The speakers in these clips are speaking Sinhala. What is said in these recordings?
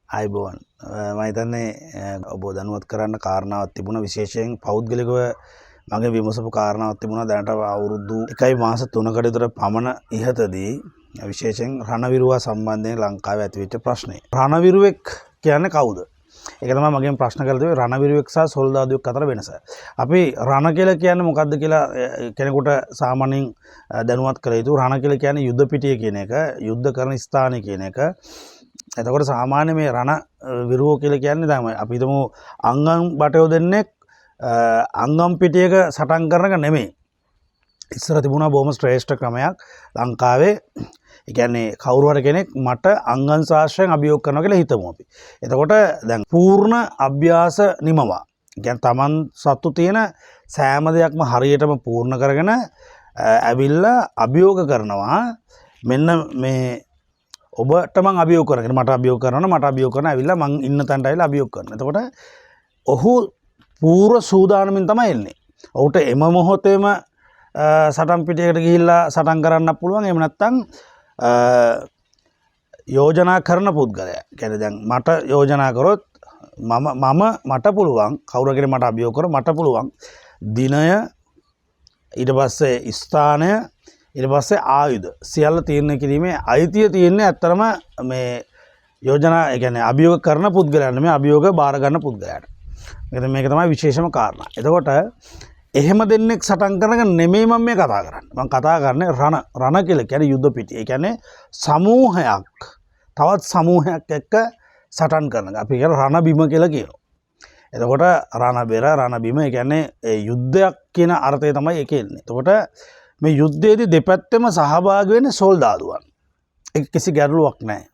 ආයිබෝවන් මම හිතන්නේ ඔබ දැනුවත් කරන්න කාරණාවක් තිබුණා විශේෂයෙන් පෞද්ගලිකව මගේ විමසපු කාරණාවක් තිබුණා දැනට අවුරුදු 1 මාස 3කට විතර පමණ ඉහතදී විශේෂයෙන් රණවිරුවා සම්බන්ධයෙන් ලංකාවේ ඇතිවෙච්ච ප්‍රශ්නේ රණවිරුවෙක් කියන්නේ කවුද? ඒක තමයි මගෙන් ප්‍රශ්න කරලා තිබේ රණවිරුවෙක් සහ සොල්දාදුවෙක් අතර වෙනස. අපි රණ කියලා කියන්නේ මොකක්ද කියලා කෙනෙකුට සාමාන්‍යයෙන් දැනුවත් කළ යුතු. රණ කියලා කියන්නේ යුද්ධ පිටිය කියන එක, යුද්ධ කරන ස්ථානය කියන එක. එතකොට සාමාන්‍ය මේ රණ විරුවෝ කියලා කියන්නේ තමයි අපි හිතමු අංගම් බටයෝ දෙන්නෙක් අංගම් පිටියක සටන් කරන එක නෙමෙයි. ඉස්සර තිබුණා බොහොම ශ්‍රේෂ්ඨ ක්‍රමයක් ලංකාවේ. ඒ කියන්නේ කවුරු හරි කෙනෙක් මට අංගම් ශාස්ත්‍රයෙන් අභියෝග කරනවා කියලා හිතමු අපි. එතකොට දැන් පූර්ණ අභ්‍යාස නිමවා. ඒ කියන්නේ Taman සතු තියෙන සෑම දෙයක්ම හරියටම පූර්ණ කරගෙන ඇවිල්ලා අභියෝග කරනවා. මෙන්න මේ ඔබට මං අභියෝග කරගෙන මට අභියෝග කරනවා මට අභියෝග කරන ඇවිල්ලා මං ඉන්න තැනට ඇවිල්ලා අභියෝග කරනවා. එතකොට ඔහු පූර්ව සූදානමින් තමයි එන්නේ. ඔහුට එම මොහොතේම සටන් පිටියකට ගිහිල්ලා සටන් කරන්න පුළුවන්. එහෙම නැත්නම් යෝජනා කරන පුද්ගලයා. කියන්නේ දැන් මට යෝජනා කරොත් මට පුළුවන් කවුරු කෙනෙක් මට අභියෝග කරොත් මට පුළුවන් දිනය ඊට පස්සේ ස්ථානය ඊට පස්සේ ආයුධ සියල්ල තීරණය කිරීමේ අයිතිය තියෙන්නේ ඇත්තරම මේ යෝජනා ඒ කියන්නේ අභියෝග කරන පුද්ගලයාට නෙමෙයි අභියෝග බාර ගන්න පුද්ගලයාට. මේක තමයි විශේෂම කාරණා. එතකොට එහෙම දෙන්නෙක් සටන් කරනක නෙමෙයි මම මේ කතා කරන්නේ. මම කතා කරන්නේ රණ කියලා කියන්නේ යුද්ධ පිටිය. ඒ කියන්නේ සමූහයක් තවත් සමූහයක් එක්ක සටන් කරන එක. අපි කියන රණ බිම කියලා කියනවා. එතකොට රණ බෙර රණ බිම ඒ කියන්නේ යුද්ධයක් කියන අර්ථය තමයි ඒකේ ඉන්නේ. එතකොට මේ යුද්ධයේදී දෙපැත්තෙම සහභාගී වෙන්නේ සොල්දාදුවන්. ඒක කිසි ගැටලුවක් නැහැ.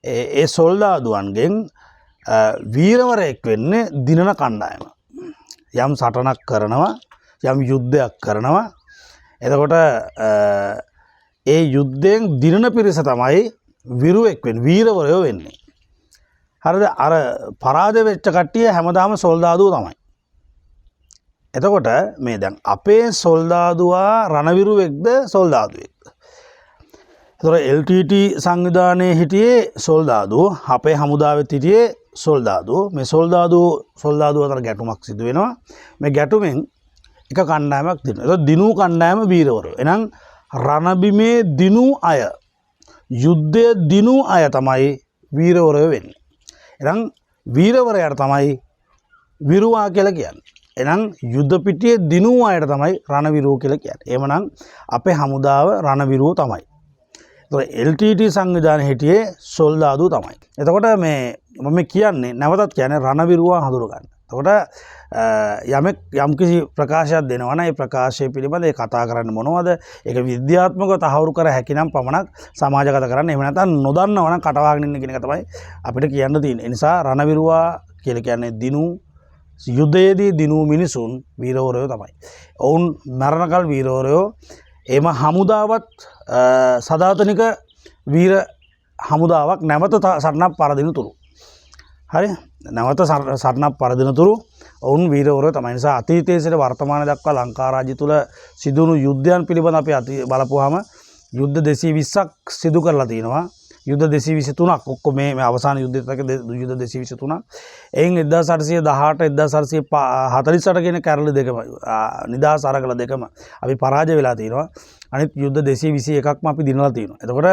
ඒ සොල්දාදුවන්ගෙන් වීරවරයෙක් වෙන්නේ දිනන කණ්ඩායම. යම් සටනක් කරනවා, යම් යුද්ධයක් කරනවා. එතකොට ඒ යුද්ධයෙන් දිනන පිරිස තමයි විරුවෙක් වෙන්නේ, වීරවරයෝ වෙන්නේ. හරිද? අර පරාජය වෙච්ච කට්ටිය හැමදාම සොල්දාදුව තමයි. එතකොට මේ දැන් අපේ සොල්දාදුවා රණවිරුවෙක්ද සොල්දාදුවෙක්ද? ඒතර LTT සංවිධානයේ හිටියේ සොල්දාදුව, අපේ හමුදාවෙත් හිටියේ සොල්දාදුව. මේ සොල්දාදුව අතර ගැටුමක් සිදු වෙනවා. මේ ගැටුමෙන් එක කණ්ඩායමක් දිනුවා. ඒතර දිනු කණ්ඩායම වීරවරයෝ. එහෙනම් රණබිමේ දිනු අය, යුද්ධයේ දිනු අය තමයි වීරවරයෝ වෙන්නේ. එහෙනම් වීරවරයාට තමයි විරුවා කියලා කියන්නේ. එහෙනම් යුද්ධ පිටියේ දිනු අයට තමයි රණවිරුවෝ කියලා කියන්නේ. එහෙමනම් අපේ හමුදාව රණවිරුවෝ තමයි. ඒතකොට LTT සංවිධානයේ හිටියේ සොල්දාදුව තමයි. එතකොට මේ මම කියන්නේ නැවතත් කියන්නේ රණවිරුවා හඳුර ගන්න. එතකොට යම්කිසි ප්‍රකාශයක් දෙනවා නම් ඒ ප්‍රකාශය පිළිබඳව ඒ කතා කරන්නේ මොනවද? ඒක විද්‍යාත්මකව තහවුරු කර හැකි නම් පමණක් සමාජගත කරන්න. එහෙම නැත්නම් නොදන්නව නම් කටවාගෙන ඉන්න කියන එක තමයි අපිට කියන්න තියෙන්නේ. ඒ නිසා රණවිරුවා කියලා කියන්නේ දිනු යුද්ධයේදී දිනු මිනිසුන් වීරවරයෝ තමයි. ඔවුන් මරණකල් වීරවරයෝ. එම හමුදාවත් සදාතනික වීර හමුදාවක් නැවත සටනක් පරදින තුරු. හරි? නැවත සටනක් පරදින තුරු ඔවුන් වීරවරයෝ තමයි. නිසා අතීතයේ සිට වර්තමානයේ දක්වා ලංකා රාජ්‍ය තුල සිදුණු යුද්ධයන් පිළිබඳ අපි බලපුවාම යුද්ධ 220ක් සිදු කරලා තිනවා. යුද්ධ 223ක් ඔක්කොම මේ අවසාන යුද්ධයත් එක්ක යුද්ධ 223ක්. එයින් 1818 1848 කියන කැරළි දෙකම නිදහස් අරගල දෙකම අපි පරාජය වෙලා තිනවා. අනිත් යුද්ධ 221ක්ම අපි දිනලා තිනවා. එතකොට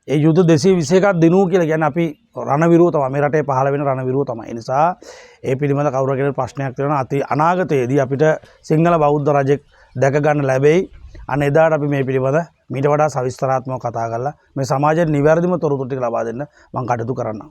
ඒ යුද්ධ 221ක් දිනුව කියලා කියන්නේ අපි රණවිරුවෝ තමයි. මේ රටේ පහළ වෙන රණවිරුවෝ තමයි. ඒ නිසා ඒ පිළිබඳ කවුරු කෙනෙක් ප්‍රශ්නයක් තියෙනවා අති අනාගතයේදී අපිට සිංහල බෞද්ධ රජෙක් දැක ගන්න ලැබෙයි. අන්න එදාට අපි මේ පිළිබඳ මීට වඩා සවිස්තරාත්මකව කතා කරලා මේ සමාජයේ නිවැරදිම තොරතුරු ටික ලබා දෙන්න මම කටයුතු කරන්නම්.